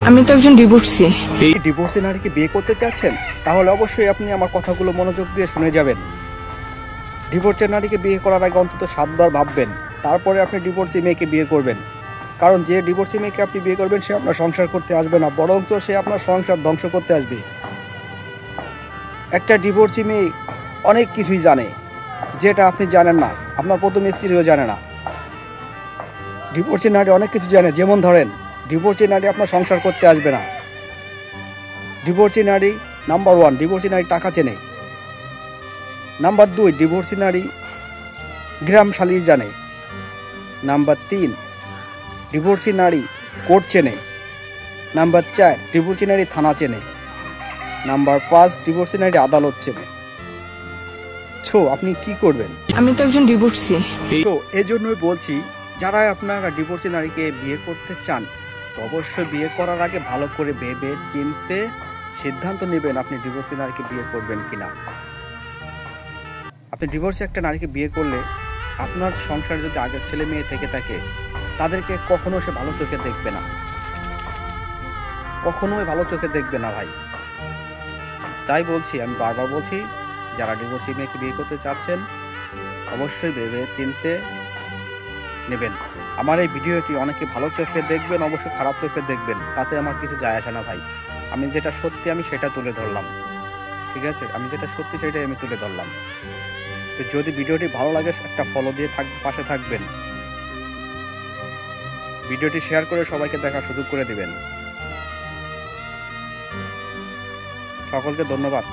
আমি তো একজন ডিভোর্সি। এই ডিভোর্সি নারীকে বিয়ে করতে চাচ্ছেন? তাহলে অবশ্যই আপনি আমার কথাগুলো মনোযোগ দিয়ে শুনে যাবেন। ডিভোর্সের নারীকে বিয়ে করার আগে অন্তত 7 বার ভাববেন, তারপরে আপনি ডিভোর্সি মেয়েকে বিয়ে করবেন। কারণ যে ডিভোর্সি মেয়েকে আপনি বিয়ে করবেন সে আপনার সংসার করতে আসবে না, বরঞ্চ সে আপনার সংসার ধ্বংস করতে আসবে। একটা ডিভোর্সি মেয়ে অনেক কিছুই জানে যেটা আপনি জানেন না, আপনার প্রথম স্ত্রীও জানে না। ডিভোর্সি নারী অনেক কিছু জানে, যেমন ধরেন ডিভোর্সি নারী আপনার সংসার করতে আসবে না। ডিভোর্সি নারী নাম্বার 1, ডিভোর্সি নারী টাকা চেনে। নাম্বার 2, ডিভোর্সি নারী গ্রাম সালিশ জানে। নাম্বার 3, ডিভোর্সি নারী কোর্ট চেনে। নাম্বার 4, ডিভোর্সি নারী থানা চেনে। নাম্বার 5, ডিভোর্সি নারী আদালত চেনে। আপনি কি করবেন? আমি তো একজন ডিভোর্সি। এজন্যই বলছি, যারা আপনারা ডিভোর্সি নারীকে বিয়ে করতে চান, তো অবশ্যই বিয়ে করার আগে ভালো করে ভেবে চিনতে সিদ্ধান্ত নেবেন আপনি ডিভোর্সি নারীকে বিয়ে করবেন কিনা। আপনি ডিভোর্সি একটা নারীকে বিয়ে করলে আপনার সংসার যদি আগের ছেলে মেয়ে থেকে থাকে, তাদেরকে কখনো সে ভালো চোখে দেখবে না, কখনোই ভালো চোখে দেখবে না ভাই। তাই বলছি, আমি বারবার বলছি, যারা ডিভোর্সি মেয়েকে বিয়ে করতে চাচ্ছেন অবশ্যই ভেবে চিনতে নেবেন। আমার এই ভিডিওটি অনেকে ভালো চোখে দেখবেন, অবশ্যই খারাপ চোখে দেখবেন, তাতে আমার কিছু যায় আসে না ভাই। আমি যেটা সত্যি আমি সেটা তুলে ধরলাম, ঠিক আছে? আমি যেটা সত্যি সেটাই আমি তুলে ধরলাম। তো যদি ভিডিওটি ভালো লাগে একটা ফলো দিয়ে পাশে থাকবেন, ভিডিওটি শেয়ার করে সবাইকে দেখার সুযোগ করে দিবেন। সকলকে ধন্যবাদ।